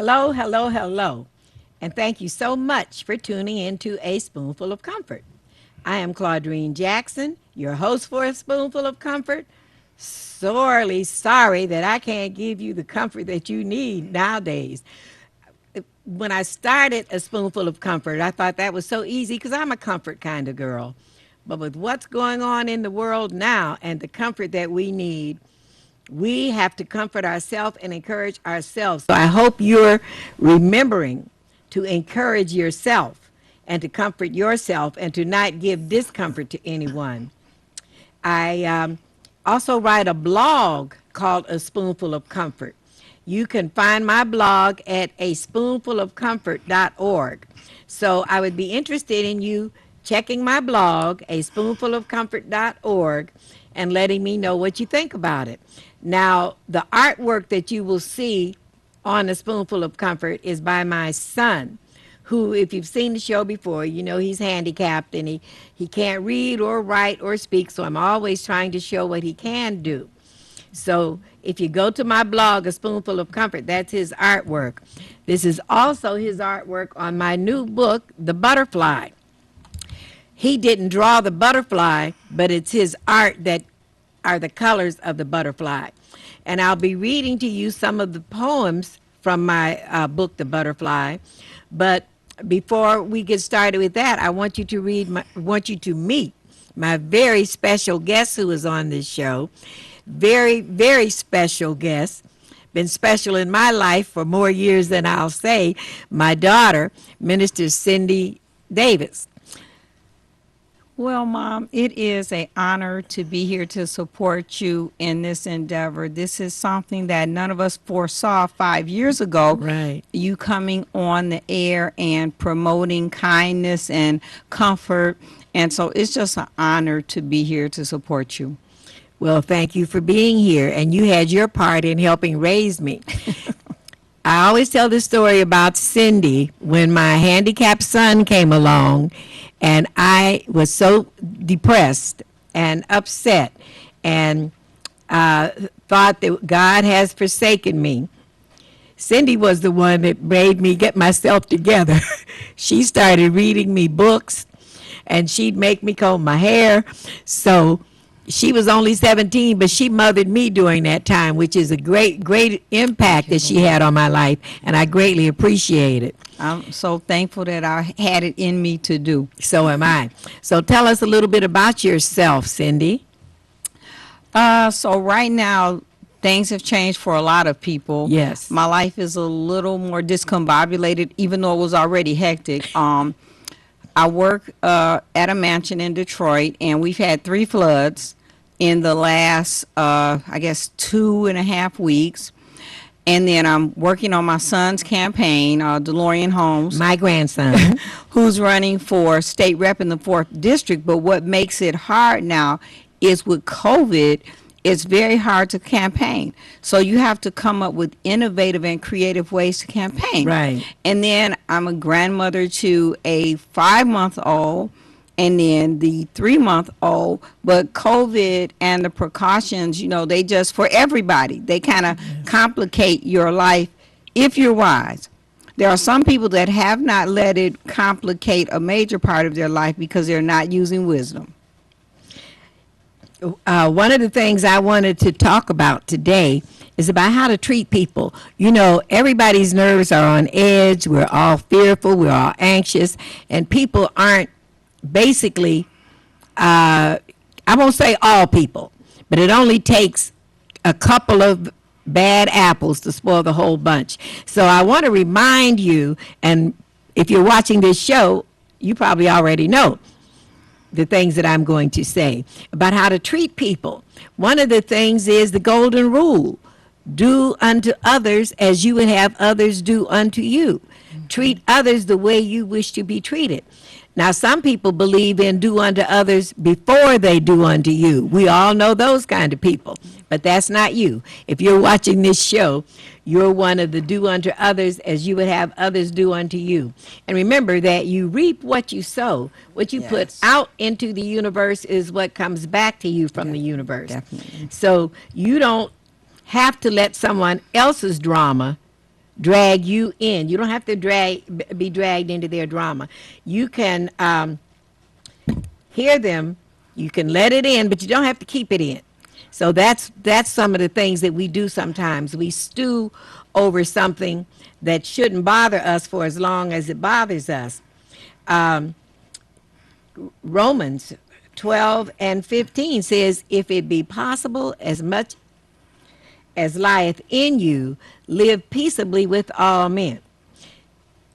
Hello, hello, hello. And thank you so much for tuning in to A Spoonful of Comfort. I am Claudrine Jackson, your host for A Spoonful of Comfort. Sorely sorry that I can't give you the comfort that you need nowadays. When I started A Spoonful of Comfort, I thought that was so easy because I'm a comfort kind of girl. But with what's going on in the world now and the comfort that we need, we have to comfort ourselves and encourage ourselves. So I hope you're remembering to encourage yourself and to comfort yourself and to not give discomfort to anyone. I also write a blog called A Spoonful of Comfort. You can find my blog at a spoonfulofcomfort.org. So I would be interested in you checking my blog, a spoonfulofcomfort.org, and letting me know what you think about it. Now, the artwork that you will see on A Spoonful of Comfort is by my son, who, if you've seen the show before, you know he's handicapped and he can't read or write or speak, so I'm always trying to show what he can do. So if you go to my blog, A Spoonful of Comfort, that's his artwork. This is also his artwork on my new book, The Butterfly. He didn't draw the butterfly, but it's his art that are the colors of the butterfly. And I'll be reading to you some of the poems from my book, The Butterfly. But before we get started with that, I want you to meet my very special guest who is on this show. Very, very special guest. Been special in my life for more years than I'll say. My daughter, Minister Cindy Davis. Well, Mom, it is an honor to be here to support you in this endeavor. This is something that none of us foresaw 5 years ago. Right. You coming on the air and promoting kindness and comfort. And so it's just an honor to be here to support you. Well, thank you for being here. And you had your part in helping raise me. I always tell this story about Cindy when my handicapped son came along, and I was so depressed and upset and thought that God has forsaken me. Cindy was the one that made me get myself together. She started reading me books, and she'd make me comb my hair. So she was only 17, but she mothered me during that time, which is a great, great impact that she had on my life, and I greatly appreciate it. I'm so thankful that I had it in me to do. So am I. So tell us a little bit about yourself, Cindy. So right now, things have changed for a lot of people. Yes. My life is a little more discombobulated, even though it was already hectic. I work at a mansion in Detroit, and we've had 3 floods in the last, 2.5 weeks. And then I'm working on my son's campaign, DeLorean Holmes. My grandson. Who's running for state rep in the 4th district. But what makes it hard now is with COVID, it's very hard to campaign. So you have to come up with innovative and creative ways to campaign. Right. And then I'm a grandmother to a 5-month-old and then the 3-month-old. But COVID and the precautions, they just, for everybody, they kind of complicate your life if you're wise. There are some people that have not let it complicate a major part of their life because they're not using wisdom. One of the things I wanted to talk about today is about how to treat people. Everybody's nerves are on edge. We're all fearful. We're all anxious. And people aren't basically, I won't say all people, but it only takes a couple of bad apples to spoil the whole bunch. So I want to remind you, and if you're watching this show, you probably already know the things that I'm going to say about how to treat people. One of the things is the golden rule. Do unto others as you would have others do unto you. Treat others the way you wish to be treated. Now, some people believe in do unto others before they do unto you. We all know those kind of people, but that's not you. If you're watching this show, you're one of the do unto others as you would have others do unto you. And remember that you reap what you sow. What you put out into the universe is what comes back to you from the universe. Definitely. So you don't have to let someone else's drama drag you in. You don't have to be dragged into their drama. You can hear them, you can let it in, but you don't have to keep it in. So that's some of the things that we do sometimes. We stew over something that shouldn't bother us for as long as it bothers us. Um, Romans 12 and 15 says, if it be possible, as much as lieth in you, live peaceably with all men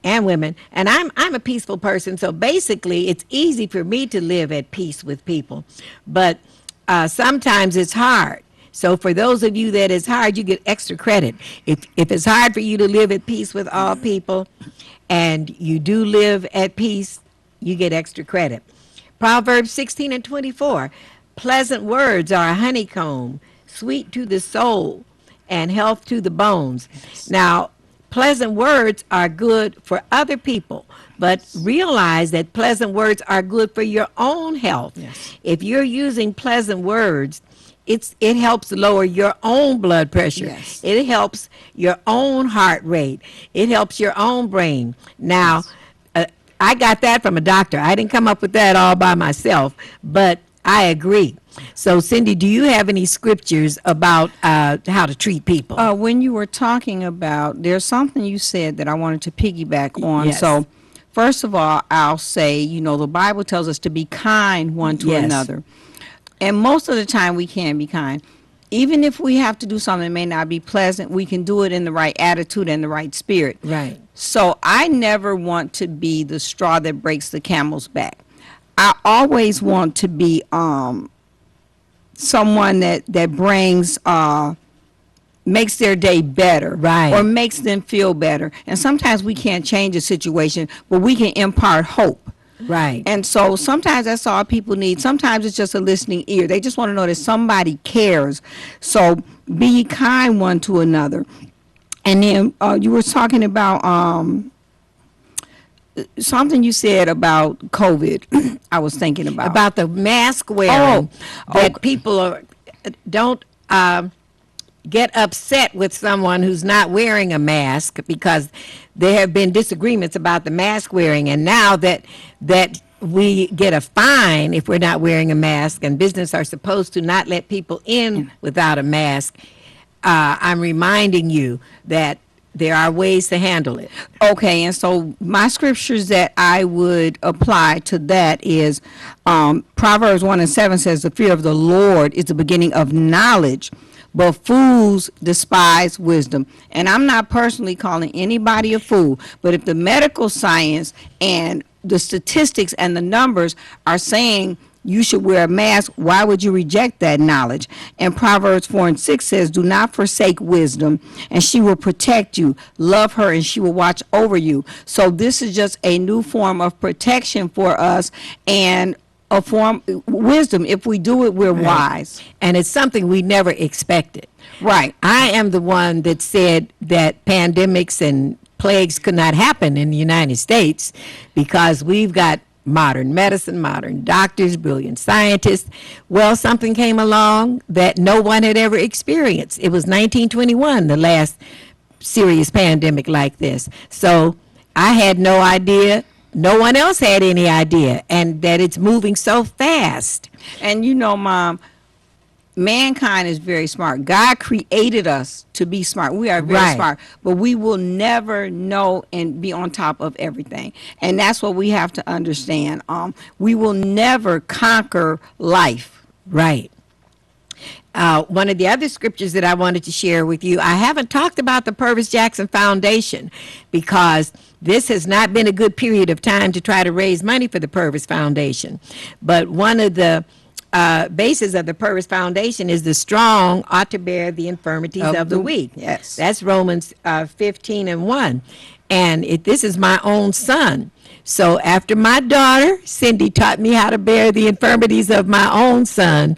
and women. And I'm a peaceful person, so basically it's easy for me to live at peace with people. But sometimes it's hard. So for those of you that it's hard, you get extra credit. If it's hard for you to live at peace with all people, and you do live at peace, you get extra credit. Proverbs 16 and 24. Pleasant words are a honeycomb, sweet to the soul, and health to the bones. Now, pleasant words are good for other people, but realize that pleasant words are good for your own health. Yes. If you're using pleasant words, it helps lower your own blood pressure. Yes. It helps your own heart rate. It helps your own brain. Now, I got that from a doctor. I didn't come up with that all by myself, but I agree. So, Cindy, do you have any scriptures about how to treat people? When you were talking about, there's something you said that I wanted to piggyback on. Yes. So, first of all, I'll say, the Bible tells us to be kind one to Yes. another. And most of the time we can be kind. Even if we have to do something that may not be pleasant, we can do it in the right attitude and the right spirit. Right. So I never want to be the straw that breaks the camel's back. I always want to be someone that brings makes their day better, Right. or makes them feel better. And sometimes we can't change a situation, but we can impart hope. Right. And so sometimes that's all people need. Sometimes it's just a listening ear. They just want to know that somebody cares. So be kind one to another. And then you were talking about something you said about COVID. I was thinking About the mask wearing, that okay. people don't get upset with someone who's not wearing a mask, because there have been disagreements about the mask wearing, and now that we get a fine if we're not wearing a mask, and business are supposed to not let people in without a mask, I'm reminding you that there are ways to handle it. Okay, and so my scriptures that I would apply to that is Proverbs 1 and 7 says, the fear of the Lord is the beginning of knowledge, but fools despise wisdom. And I'm not personally calling anybody a fool, but if the medical science and the statistics and the numbers are saying you should wear a mask, why would you reject that knowledge? And Proverbs 4 and 6 says, do not forsake wisdom, and she will protect you. Love her, and she will watch over you. So this is just a new form of protection for us, and a form wisdom. If we do it, we're wise. And it's something we never expected. Right. I am the one that said that pandemics and plagues could not happen in the United States because we've got modern medicine, modern doctors, brilliant scientists. Well, something came along that no one had ever experienced. It was 1921, the last serious pandemic like this. So I had no idea. No one else had any idea, and that it's moving so fast. And Mom, mankind is very smart. God created us to be smart. We are very Right. smart, but we will never know and be on top of everything. And that's what we have to understand. We will never conquer life. Right. One of the other scriptures that I wanted to share with you, I haven't talked about the Purvis Jackson Foundation because this has not been a good period of time to try to raise money for the Purvis Foundation. But one of the basis of the Purvis Foundation is the strong ought to bear the infirmities of the weak. Yes. That's Romans 15 and 1. And this is my own son. So after my daughter, Cindy, taught me how to bear the infirmities of my own son,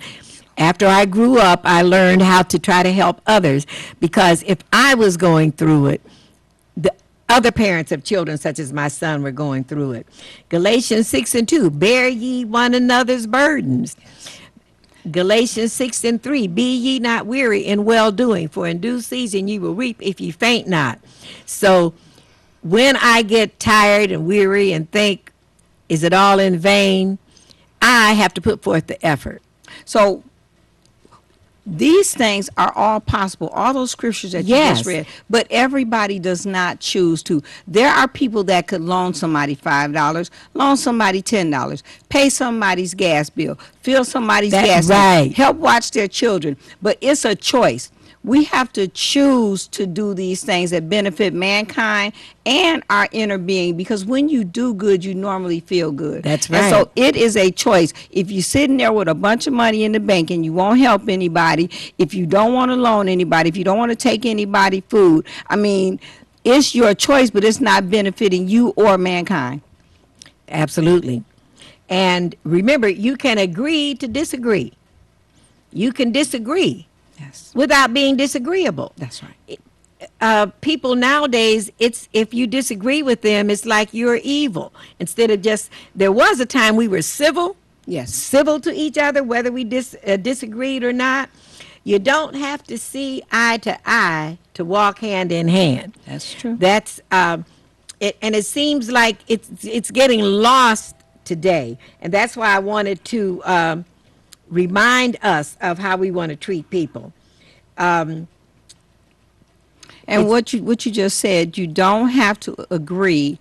after I grew up, I learned how to try to help others, because if I was going through it, the other parents of children such as my son were going through it. Galatians 6 and 2, bear ye one another's burdens. Galatians 6:3, be ye not weary in well doing, for in due season ye will reap if ye faint not. So when I get tired and weary and think, is it all in vain? I have to put forth the effort. So these things are all possible, all those scriptures that you Yes. just read, but everybody does not choose to. There are people that could loan somebody $5, loan somebody $10, pay somebody's gas bill, fill somebody's That's gas right. tank, help watch their children, but it's a choice. We have to choose to do these things that benefit mankind and our inner being, because when you do good, you normally feel good. That's And so right. it is a choice. If you're sitting there with a bunch of money in the bank and you won't help anybody, if you don't want to loan anybody, if you don't want to take anybody food, I mean, it's your choice, but it's not benefiting you or mankind. Absolutely. And remember, you can agree to disagree. You can disagree Yes, without being disagreeable. that's right. People nowadays, it's if you disagree with them, it's like you're evil. Instead of just, there was a time we were Yes, civil to each other, whether we disagreed or not. You don't have to see eye to eye to walk hand in hand. that's true. That's it, and it seems like it's getting lost today, and that's why I wanted to remind us of how we want to treat people. Um, And It's- what you just said, you don't have to agree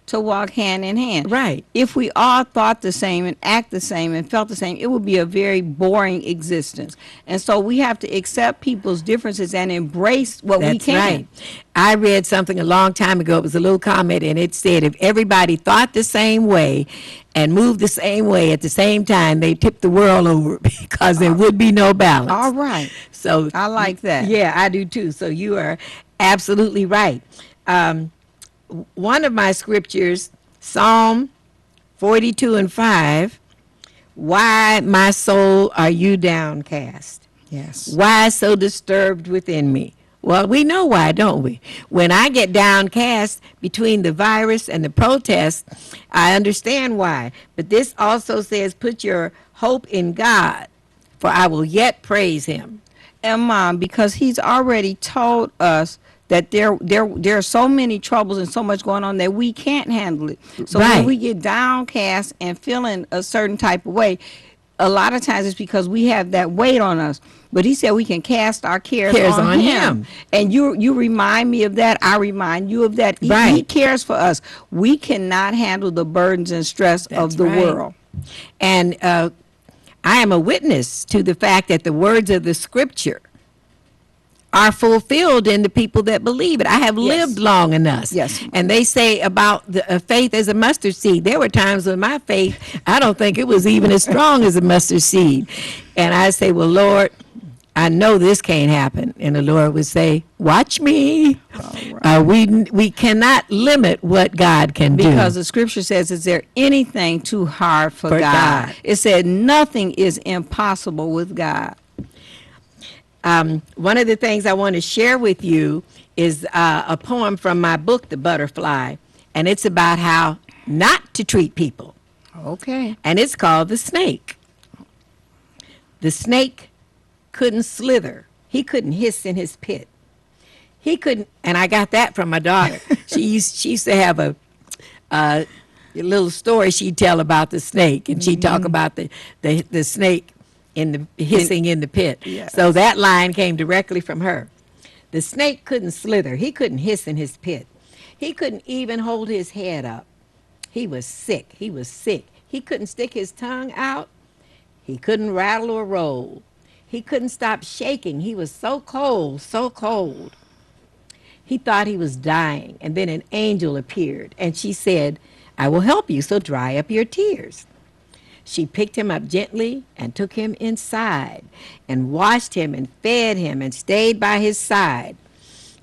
to walk hand in hand. Right. If we all thought the same and act the same and felt the same, it would be a very boring existence. And so we have to accept people's differences and embrace what we That's can. right. I read something a long time ago. It was a little comment, and it said if everybody thought the same way and moved the same way at the same time, they tipped the world over because there would be no balance. All right. So I like that. Yeah, I do too. So you are absolutely right. One of my scriptures, Psalm 42:5, why, my soul, are you downcast? Yes. Why so disturbed within me? Well, we know why, don't we? When I get downcast between the virus and the protests, I understand why. But this also says, put your hope in God, for I will yet praise him. And Mom, because he's already told us that there are so many troubles and so much going on that we can't handle it. So Right. when we get downcast and feeling a certain type of way, a lot of times it's because we have that weight on us. But he said we can cast our cares on him. And you remind me of that. I remind you of that. He Right. cares for us. We cannot handle the burdens and stress That's of the right. world. And I am a witness to the fact that the words of the scripture are fulfilled in the people that believe it. I have Yes. lived long enough. Yes. And they say about the faith as a mustard seed. There were times when my faith, I don't think it was even as strong as a mustard seed. And I say, well, Lord, I know this can't happen. And the Lord would say, watch me. We cannot limit what God can do. Because the scripture says, is there anything too hard for For God? God. It said nothing is impossible with God. One of the things I want to share with you is a poem from my book, The Butterfly, and it's about how not to treat people, Okay. and it's called The Snake. The snake couldn't slither. He couldn't hiss in his pit. He couldn't, and I got that from my daughter. She used to have a little story she'd tell about the snake, and she'd talk about the snake in the hissing in the pit. Yes. So that line came directly from her. The snake couldn't slither. He couldn't hiss in his pit. He couldn't even hold his head up. He was sick. He was sick. He couldn't stick his tongue out. He couldn't rattle or roll. He couldn't stop shaking. He was so cold, so cold. He thought he was dying, and then an angel appeared, and she said, I will help you, so dry up your tears. She picked him up gently and took him inside and washed him and fed him and stayed by his side.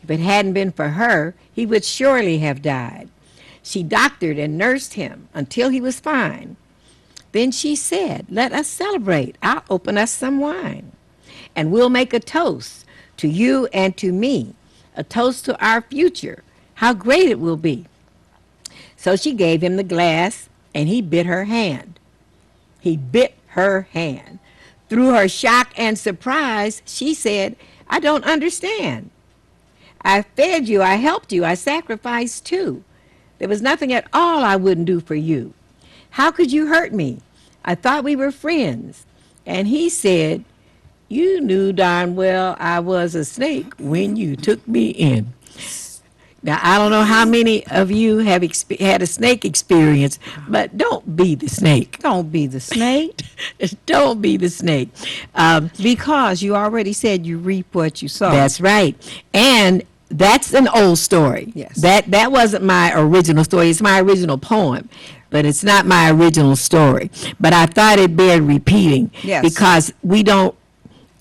If it hadn't been for her, he would surely have died. She doctored and nursed him until he was fine. Then she said, let us celebrate. I'll open us some wine. And we'll make a toast to you and to me, a toast to our future, how great it will be. So she gave him the glass, and he bit her hand. He bit her hand. Through her shock and surprise, she said, I don't understand. I fed you, I helped you, I sacrificed too. There was nothing at all I wouldn't do for you. How could you hurt me? I thought we were friends. And he said, you knew darn well I was a snake when you took me in. Now, I don't know how many of you have had a snake experience, but don't be the snake. Don't be the snake. Don't be the snake. Because you already said you reap what you sow. That's right. And that's an old story. Yes. That wasn't my original story. It's my original poem, but it's not my original story. But I thought it bared repeating. Yes. Because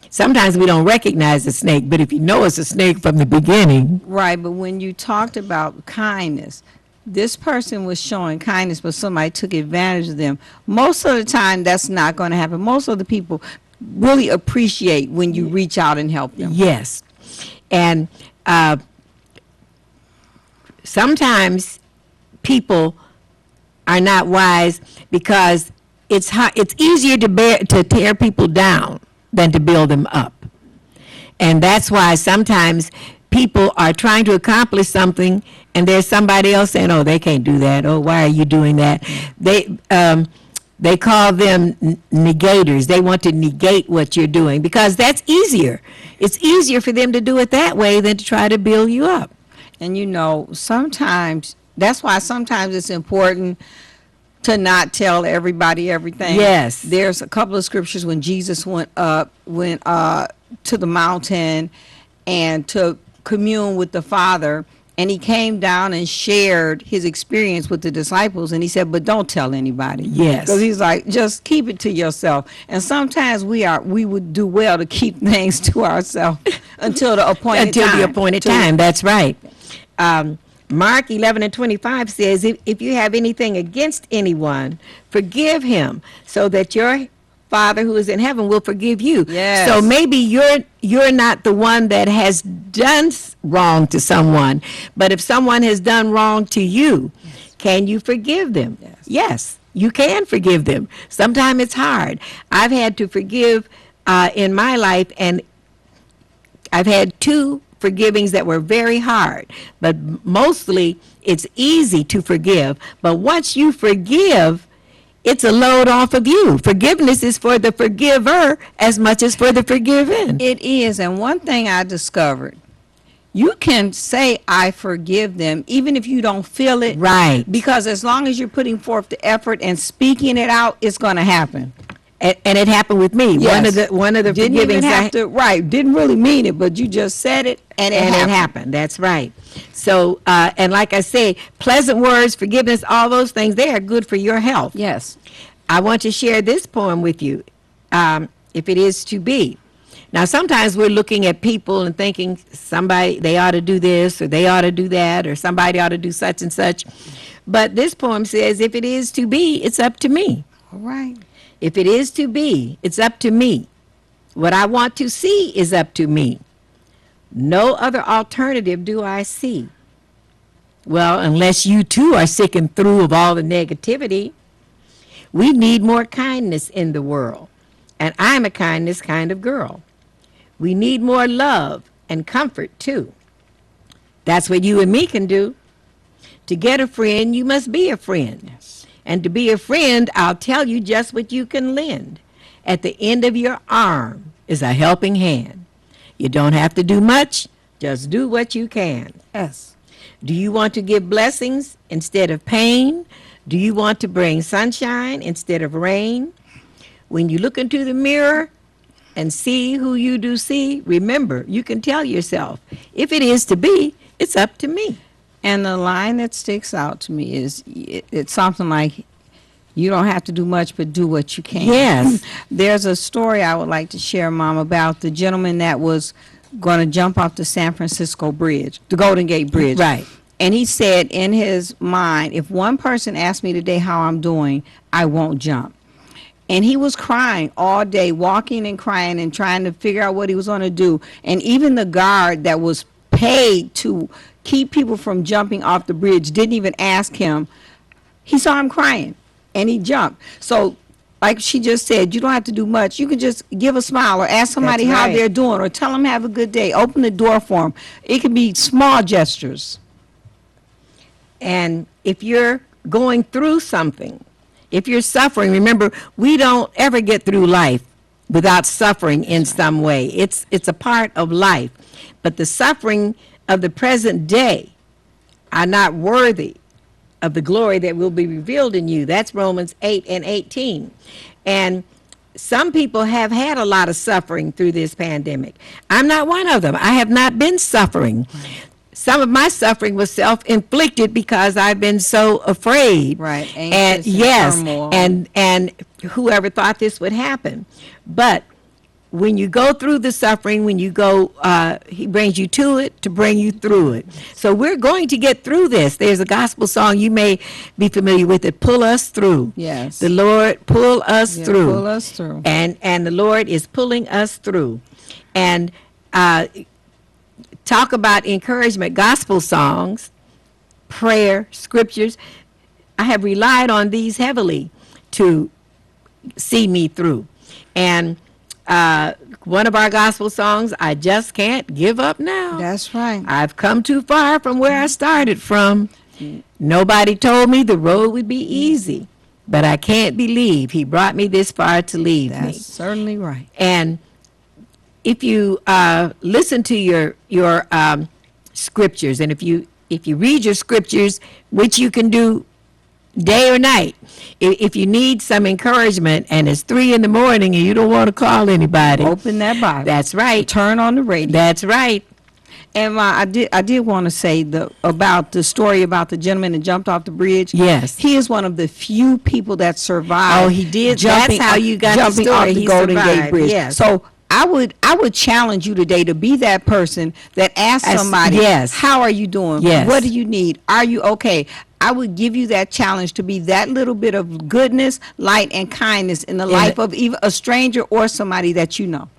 sometimes we don't recognize a snake, but if you know it's a snake from the beginning. Right, but when you talked about kindness, this person was showing kindness, but somebody took advantage of them. Most of the time, that's not going to happen. Most of the people really appreciate when you reach out and help them. Yes. And sometimes people are not wise because it's easier to tear people down than to build them up. And that's why sometimes people are trying to accomplish something and there's somebody else saying, oh, they can't do that. Oh, why are you doing that? They call them negators. They want to negate what you're doing because that's easier. It's easier for them to do it that way than to try to build you up. And sometimes, that's why sometimes it's important to not tell everybody everything. Yes. There's a couple of scriptures when Jesus went to the mountain and to commune with the Father, and he came down and shared his experience with the disciples, and he said, but don't tell anybody. Yes. Because he's like, just keep it to yourself. And sometimes we would do well to keep things to ourselves until the appointed time. Until the appointed time, that's right. Mark 11:25 says, if you have anything against anyone, forgive him, so that your Father who is in heaven will forgive you. Yes. So maybe you're not the one that has done wrong to someone, but if someone has done wrong to you, can you forgive them? Yes, you can forgive them. Sometimes it's hard. I've had to forgive in my life, and I've had two forgivings that were very hard, but mostly it's easy to forgive. But once you forgive, it's a load off of you. Forgiveness is for the forgiver as much as for the forgiven. It is. And one thing I discovered, you can say, I forgive them, even if you don't feel it. Right. Because as long as you're putting forth the effort and speaking it out, it's going to happen. And it happened with me. Yes. One of the Didn't even forgivings have to, right, didn't really mean it, but you just said it, and it happened. That's right. So, and like I say, pleasant words, forgiveness, all those things, they are good for your health. Yes. I want to share this poem with you, if it is to be. Now, sometimes we're looking at people and thinking they ought to do this, or they ought to do that, or somebody ought to do such and such. But this poem says, if it is to be, it's up to me. All right. If it is to be, it's up to me. What I want to see is up to me. No other alternative do I see. Well, unless you too are sick and through of all the negativity, we need more kindness in the world. And I'm a kindness kind of girl. We need more love and comfort too. That's what you and me can do. To get a friend, you must be a friend. Yes. And to be a friend, I'll tell you just what you can lend. At the end of your arm is a helping hand. You don't have to do much, just do what you can. Yes. Do you want to give blessings instead of pain? Do you want to bring sunshine instead of rain? When you look into the mirror and see who you do see, remember, you can tell yourself, if it is to be, it's up to me. And the line that sticks out to me is, it's something like, you don't have to do much, but do what you can. Yes. There's a story I would like to share, Mom, about the gentleman that was going to jump off the San Francisco Bridge, the Golden Gate Bridge. Right. And he said in his mind, if one person asks me today how I'm doing, I won't jump. And he was crying all day, walking and crying and trying to figure out what he was going to do. And even the guard that was paid to keep people from jumping off the bridge didn't even ask him. He saw him crying, and he jumped. So like she just said, you don't have to do much. You can just give a smile or ask somebody That's how right. they're doing or tell them have a good day. Open the door for them. It can be small gestures. And if you're going through something, if you're suffering, remember, we don't ever get through life without suffering in some way. It's a part of life. But the suffering of the present day are not worthy of the glory that will be revealed in you. That's Romans 8:18. And some people have had a lot of suffering through this pandemic. I'm not one of them. I have not been suffering. Some of my suffering was self-inflicted because I've been so afraid. Right, And anxious and yes, turmoil. and whoever thought this would happen. But when you go through the suffering, when you go, he brings you to it to bring you through it. So we're going to get through this. There's a gospel song, you may be familiar with it, Pull Us Through. Yes. The Lord pull us Yeah, through. pull us through. And the Lord is pulling us through. And talk about encouragement, gospel songs, prayer, scriptures. I have relied on these heavily to see me through. And one of our gospel songs, I just can't give up now. That's right. I've come too far from where I started from. Nobody told me the road would be easy, but I can't believe he brought me this far to leave me. That's certainly right. And if you listen to your scriptures, and if you read your scriptures, which you can do day or night, if you need some encouragement and it's 3 a.m. and you don't want to call anybody, Open that Bible. that's right. Turn on the radio. That's right. And I did want to say about the story about the gentleman that jumped off the bridge. Yes. He is one of the few people that survived. Oh, he did? Jumping, That's how you got the jumping story. off the He Golden Gate survived, Bridge. yes. So I would challenge you today to be that person that asks somebody, yes. how are you doing? Yes. What do you need? Are you okay? I would give you that challenge to be that little bit of goodness, light, and kindness in the life of either a stranger or somebody that you know.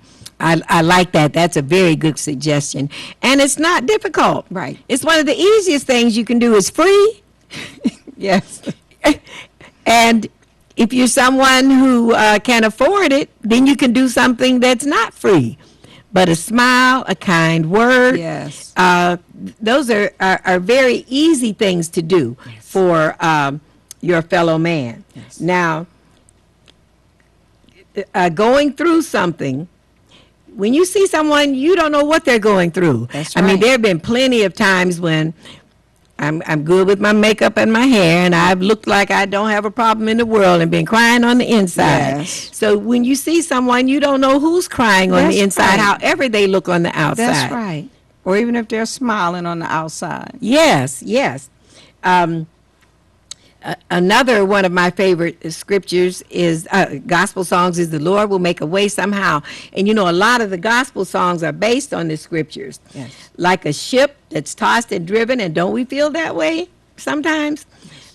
I like that. That's a very good suggestion. And it's not difficult. Right. It's one of the easiest things you can do. It's free. Yes. And if you're someone who can afford it, then you can do something that's not free. But a smile, a kind word, Yes. those are very easy things to do for your fellow man. Yes. Now, going through something, when you see someone, you don't know what they're going through. That's I mean, right. there have been plenty of times when I'm good with my makeup and my hair, and I've looked like I don't have a problem in the world and been crying on the inside. Yes. So when you see someone, you don't know who's crying on That's the inside, right. however they look on the outside. That's right. Or even if they're smiling on the outside. Yes, yes. Another one of my favorite scriptures is gospel songs is the Lord will make a way somehow. And you know, a lot of the gospel songs are based on the scriptures. Yes. Like a ship that's tossed and driven, and don't we feel that way sometimes?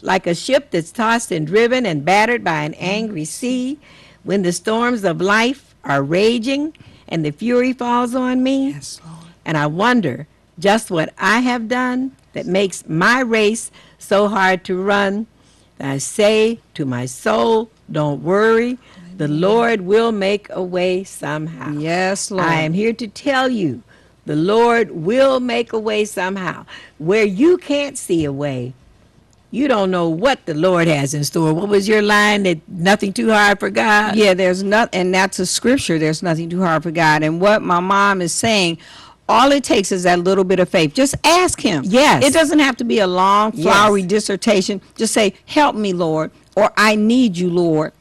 Like a ship that's tossed and driven and battered by an angry sea, when the storms of life are raging and the fury falls on me. Yes, Lord. And I wonder just what I have done that makes my race so hard to run. I say to my soul, don't worry, the Lord will make a way somehow. Yes, Lord. I am here to tell you, the Lord will make a way somehow. Where you can't see a way, you don't know what the Lord has in store. What was your line? That nothing too hard for God? Yeah, there's not, and that's a scripture. There's nothing too hard for God. And what my mom is saying, all it takes is that little bit of faith. Just ask him. Yes. It doesn't have to be a long, flowery dissertation. Just say, help me, Lord, or I need you, Lord.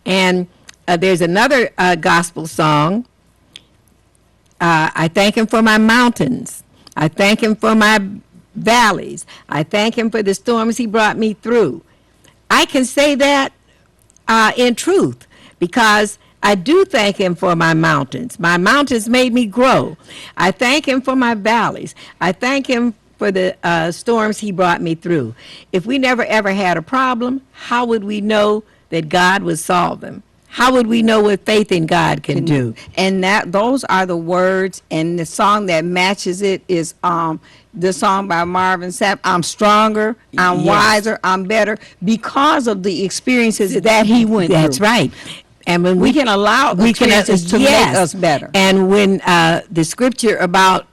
And there's another gospel song. I thank him for my mountains. I thank him for my valleys. I thank him for the storms he brought me through. I can say that in truth because I do thank him for my mountains. My mountains made me grow. I thank him for my valleys. I thank him for the storms he brought me through. If we never ever had a problem, how would we know that God would solve them? how would we know what faith in God can do? And that those are the words, and the song that matches it is the song by Marvin Sapp. I'm stronger, I'm Yes. wiser, I'm better because of the experiences that he went That's through. right. And when We can allow experiences to yes. make us better. And when the scripture about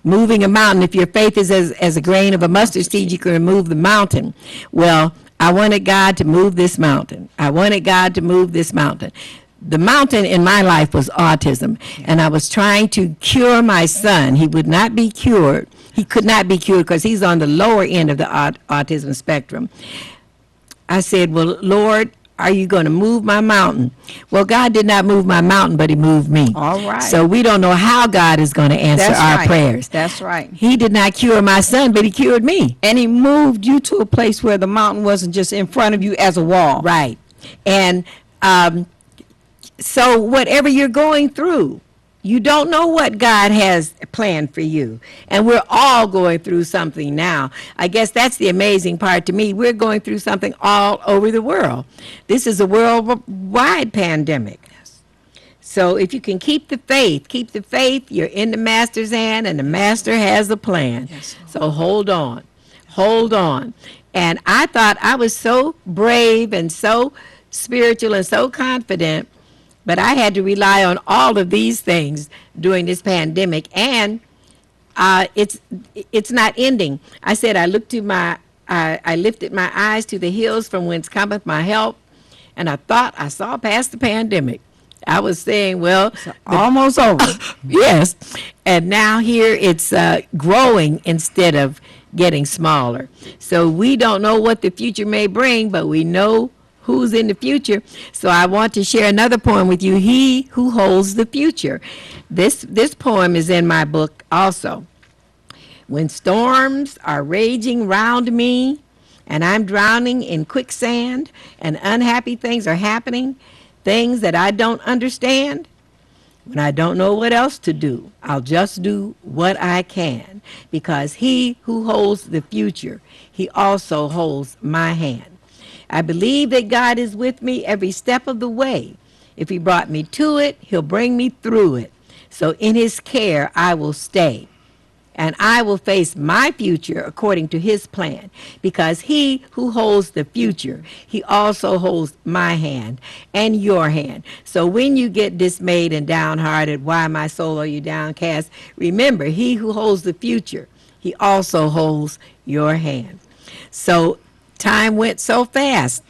moving a mountain, if your faith is as a grain of a mustard seed, you can remove the mountain. Well, I wanted God to move this mountain. I wanted God to move this mountain. The mountain in my life was autism, and I was trying to cure my son. He would not be cured. He could not be cured because he's on the lower end of the autism spectrum. I said, well, Lord, are you going to move my mountain? Well, God did not move my mountain, but he moved me. All right. So we don't know how God is going to answer That's our right. prayers. That's right. He did not cure my son, but he cured me. And he moved you to a place where the mountain wasn't just in front of you as a wall. Right. And so whatever you're going through, you don't know what God has planned for you. And we're all going through something now. I guess that's the amazing part to me. We're going through something all over the world. This is a worldwide pandemic. So if you can keep the faith, you're in the master's hand, and the master has a plan. Yes. So hold on. And I thought I was so brave and so spiritual and so confident, but I had to rely on all of these things during this pandemic, and it's not ending. I said I lifted my eyes to the hills from whence cometh my help, and I thought I saw past the pandemic. I was saying, well, Almost over. yes, and now here it's growing instead of getting smaller. So we don't know what the future may bring, but we know who's in the future. So I want to share another poem with you, He Who Holds the Future. This poem is in my book also. When storms are raging round me, and I'm drowning in quicksand, and unhappy things are happening, things that I don't understand, when I don't know what else to do, I'll just do what I can, because He who holds the future, He also holds my hand. I believe that God is with me every step of the way. If He brought me to it, He'll bring me through it. So in His care, I will stay. And I will face my future according to His plan, because He who holds the future, He also holds my hand and your hand. So when you get dismayed and downhearted, why, my soul, are you downcast? Remember, He who holds the future, He also holds your hand. So time went so fast.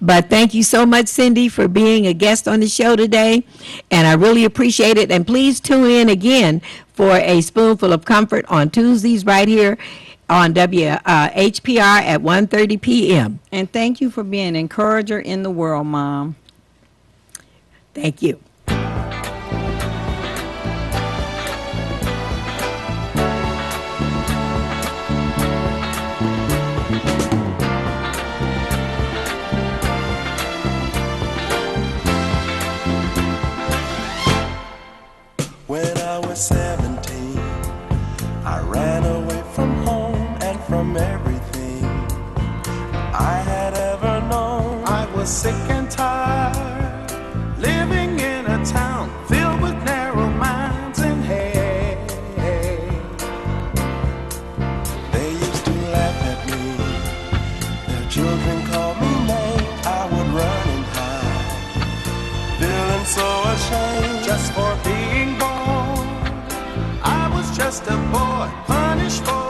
But thank you so much, Cindy, for being a guest on the show today. And I really appreciate it. And please tune in again for a Spoonful of Comfort on Tuesdays right here on WHPR at 1:30 p.m. And thank you for being an encourager in the world, Mom. Thank you. When I was 17, I ran away from home and from everything I had ever known. I was sick and tired, living in a town filled with narrow minds and hate. They used to laugh at me, their children called me names. I would run and hide, feeling so ashamed just for being born. I was just a boy, punished for